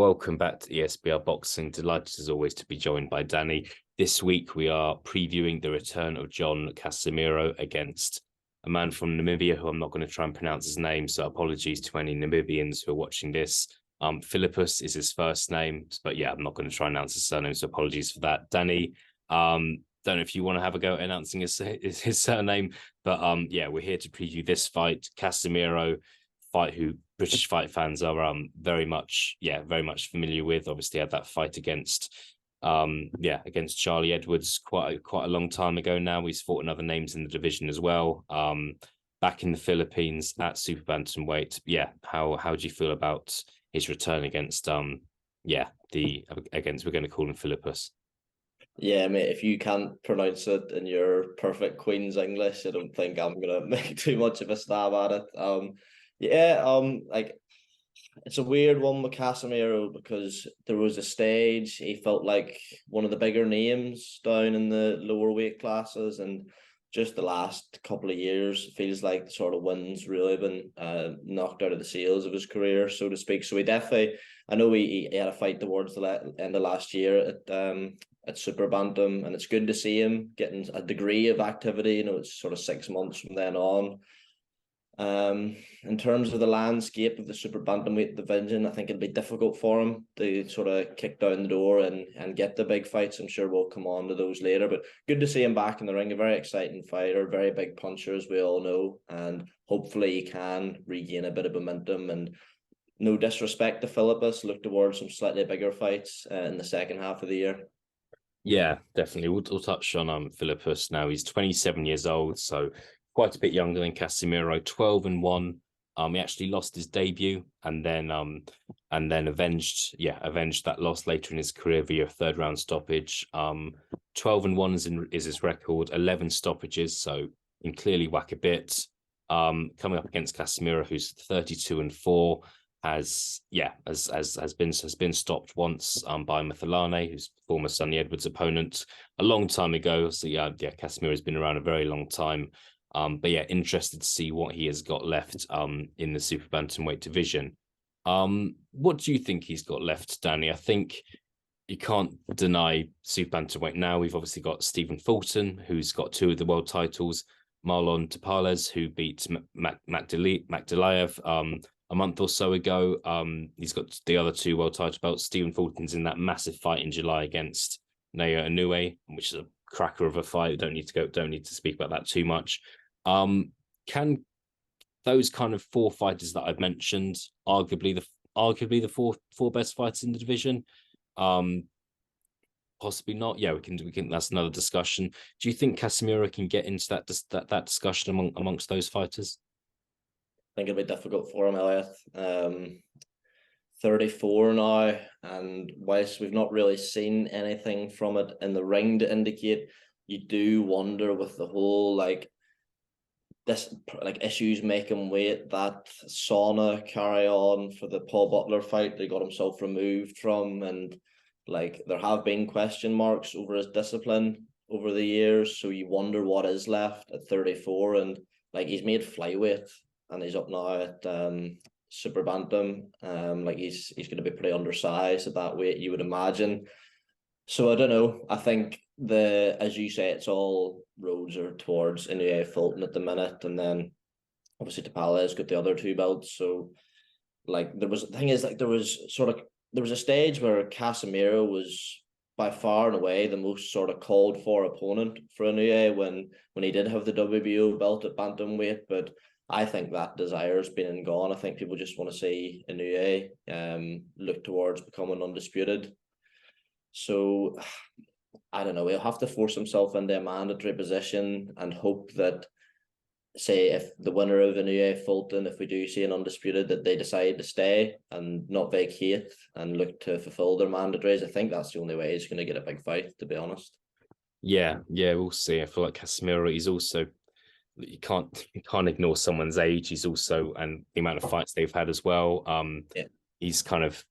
Welcome back to ESBR Boxing. Delighted as always to be joined by Danny. This week we are previewing the return of John Casemiro against a man from Namibia who I'm not going to try and pronounce his name, so apologies to any Namibians who are watching this. Fillipus is his first name, but yeah, I'm not going to try and announce his surname, so apologies for that. Danny, don't know if you want to have a go at announcing his surname, but yeah, we're here to preview this fight. Casemiro, fight who British fight fans are very much familiar with. Obviously had that fight against Charlie Edwards quite a long time ago now. He's fought in other names in the division as well. Back in the Philippines at super bantamweight. Yeah, how do you feel about his return against we're going to call him Fillipus? Yeah, mate, if you can't pronounce it in your perfect Queen's English, I don't think I'm gonna make too much of a stab at it. Like it's a weird one with Casemiro because there was a stage he felt like one of the bigger names down in the lower weight classes, and just the last couple of years feels like the sort of wind's really been knocked out of the sails of his career, so to speak. So I know he had a fight towards the end of last year at Super Bantam, and it's good to see him getting a degree of activity. You know, it's sort of 6 months from then on. In terms of the landscape of the super bantamweight division, I think it'll be difficult for him to sort of kick down the door and get the big fights. I'm sure we'll come on to those later, but good to see him back in the ring. A very exciting fighter, very big puncher, as we all know, and hopefully he can regain a bit of momentum. And no disrespect to Fillipus, look towards some slightly bigger fights in the second half of the year. Yeah, definitely. We'll touch on Fillipus now. He's 27 years old, so quite a bit younger than Casemiro. 12-1. He actually lost his debut and then avenged that loss later in his career via a third round stoppage. 12-1 is his record. 11 stoppages, so he can clearly whack a bit. Coming up against Casemiro, who's 32-4. Has been stopped once by Mathalane, who's former Sonny Edwards opponent a long time ago. So Casemiro has been around a very long time. But yeah, interested to see what he has got left in the super bantamweight division. What do you think he's got left, Danny? I think you can't deny super bantamweight now. We've obviously got Stephen Fulton, who's got 2 of the world titles. Marlon Tapales, who beat Makdalayev a month or so ago. He's got the other 2 world title belts. Stephen Fulton's in that massive fight in July against Inoue, which is a cracker of a fight. Don't need to speak about that too much. Can those kind of 4 fighters that I've mentioned, arguably the four best fighters in the division? Possibly not. Yeah, we can. That's another discussion. Do you think Casemiro can get into that discussion amongst those fighters? I think it'll be difficult for him, Elliot. 34 now, and whilst we've not really seen anything from it in the ring to indicate, you do wonder with the whole issues making weight, that sauna carry on for the Paul Butler fight they got himself removed from, and there have been question marks over his discipline over the years, so you wonder what is left at 34. And he's made flyweight and he's up now at super bantam. He's going to be pretty undersized at that weight, you would imagine. So I don't know. I think as you say, it's all roads are towards Inoue Fulton at the minute, and then obviously Tapale's got the other 2 belts. So there was a stage where Casemiro was by far and away the most sort of called for opponent for Inoue when he did have the WBO belt at bantamweight, but I think that desire's been and gone. I think people just want to see Inoue look towards becoming undisputed. So I don't know. He'll have to force himself into a mandatory position and hope that, say, if the winner of Inoue Fulton, if we do see an undisputed, that they decide to stay and not vacate and look to fulfill their mandatories. I think that's the only way he's going to get a big fight, to be honest. Yeah, we'll see. I feel like Casemiro, he's also, you can't ignore someone's age. He's also, and the amount of fights they've had as well. He's kind of,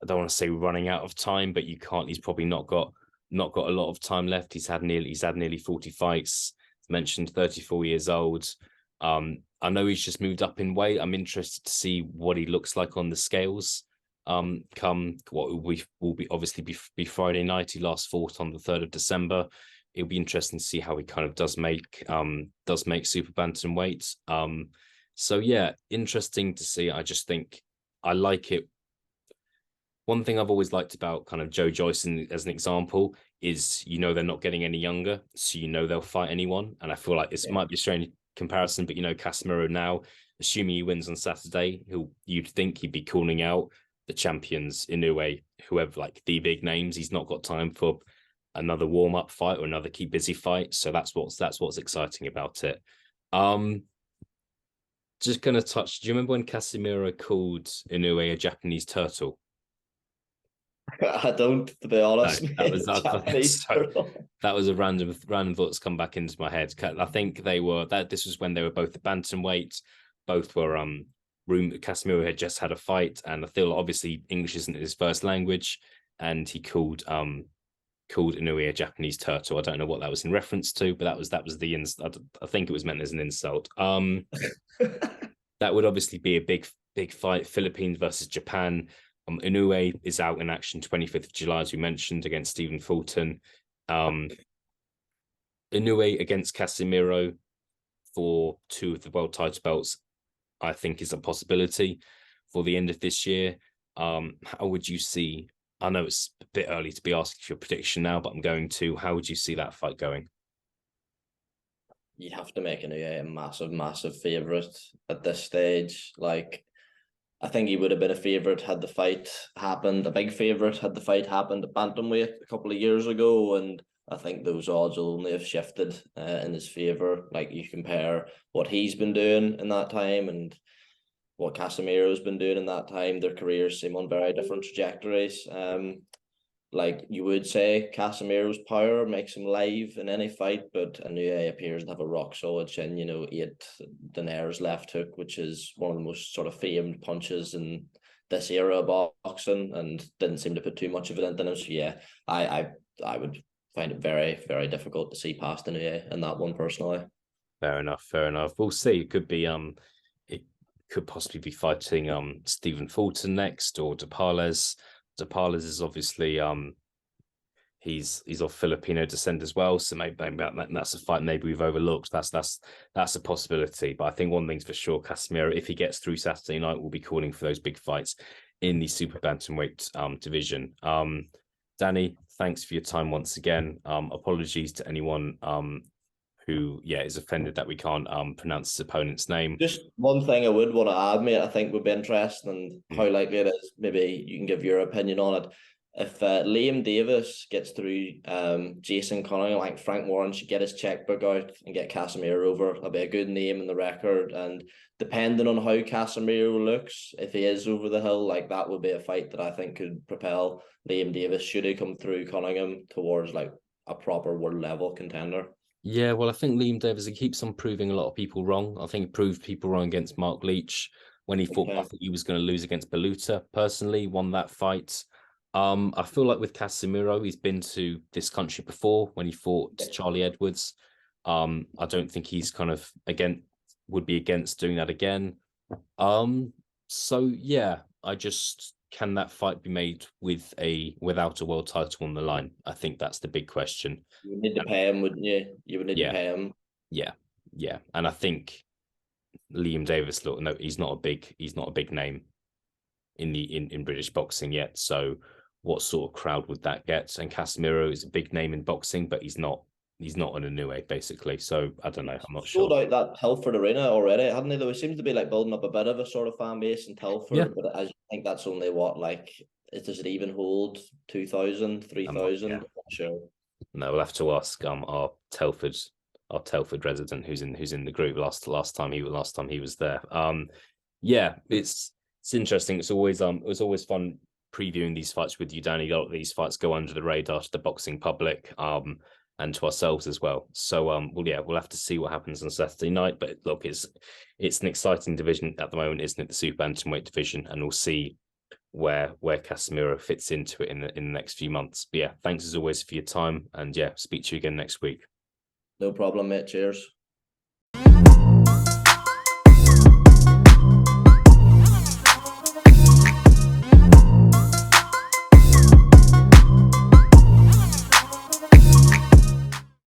I don't want to say running out of time, but he's probably not got a lot of time left. He's had nearly 40 fights. Mentioned 34 years old. I know he's just moved up in weight. I'm interested to see what he looks like on the scales. come what will be obviously be Friday night. He last fought on the 3rd of December. It'll be interesting to see how he kind of does make super bantamweight. So yeah, interesting to see. I just think I like it. One thing I've always liked about kind of Joe Joyce as an example is, they're not getting any younger, so they'll fight anyone. And I feel like this might be a strange comparison, but Casemiro now, assuming he wins on Saturday, you'd think he'd be calling out the champions, Inoue, whoever, like the big names. He's not got time for another warm-up fight or another keep busy fight. So that's what's exciting about it. Just gonna touch. Do you remember when Casemiro called Inoue a Japanese turtle? I don't, to be honest. No, that was a random thought that's come back into my head. I think this was when they were both the bantamweight. Both were Casemiro had just had a fight, and I feel obviously English isn't his first language, and he called Inoue a Japanese turtle. I don't know what that was in reference to, but that was the I think it was meant as an insult. That would obviously be a big fight. Philippines versus Japan. Inoue is out in action 25th of July, as we mentioned, against Stephen Fulton. Inoue against Casemiro for 2 of the world title belts, I think, is a possibility for the end of this year. How would you see? I know it's a bit early to be asking for your prediction now, but I'm going to. How would you see that fight going? You have to make Inoue a massive favourite at this stage. Like, I think he would have been a favourite had the fight happened, a big favourite had the fight happened at bantamweight a couple of years ago, and I think those odds will only have shifted in his favour. Like, you compare what he's been doing in that time and what Casemiro's been doing in that time, their careers seem on very different trajectories. Like, you would say Casemiro's power makes him live in any fight, but Inoue appears to have a rock solid chin, 8 Daenerys left hook, which is one of the most sort of famed punches in this era of boxing, and didn't seem to put too much of it into him. So yeah, I would find it very, very difficult to see past Inoue in that one personally. Fair enough. We'll see. It could be it could possibly be fighting Stephen Fulton next, or Depales. Depales is obviously he's of Filipino descent as well, so maybe that's a fight maybe we've overlooked. That's a possibility. But I think one thing's for sure, Casemiro, if he gets through Saturday night, will be calling for those big fights in the super bantamweight division. Danny, thanks for your time once again. Apologies to anyone who is offended that we can't pronounce his opponent's name. Just one thing I would want to add, mate, I think would be interesting, and how likely it is, maybe you can give your opinion on it. If Liam Davis gets through Jason Cunningham, like Frank Warren should get his checkbook out and get Casemiro over. That'll be a good name in the record. And depending on how Casemiro looks, if he is over the hill, like, that would be a fight that I think could propel Liam Davis, should he come through Cunningham, towards like a proper world level contender. Yeah, well, I think Liam Davis, he keeps on proving a lot of people wrong. I think he proved people wrong against Mark Leach when he thought, I think he was going to lose against Baluta. Personally, won that fight. I feel like with Casemiro, he's been to this country before when he fought Charlie Edwards. I don't think he's kind of would be against doing that again. So yeah, can that fight be made without a world title on the line? I think that's the big question. You would need to pay him, wouldn't you? You would need to pay him. Yeah. And I think Liam Davis, look, no, he's not a big name in British boxing yet. So what sort of crowd would that get? And Casemiro is a big name in boxing, but he's not an Inoue, basically. So I don't know. I'm not sure. Sold out that Telford arena already, hadn't he? Though it seems to be like building up a bit of a sort of fan base in Telford, but I think that's only does it even hold 2,000, 3,000? I'm not sure. No, we'll have to ask our Telford resident who's in the group last time he was there. It's interesting. It was always fun previewing these fights with you, Danny. A lot of these fights go under the radar to the boxing public, and to ourselves as well. So we'll have to see what happens on Saturday night. But look, it's an exciting division at the moment, isn't it? The super bantamweight division, and we'll see where Casemiro fits into it in the next few months. But yeah, thanks as always for your time, and speak to you again next week. No problem, mate. Cheers.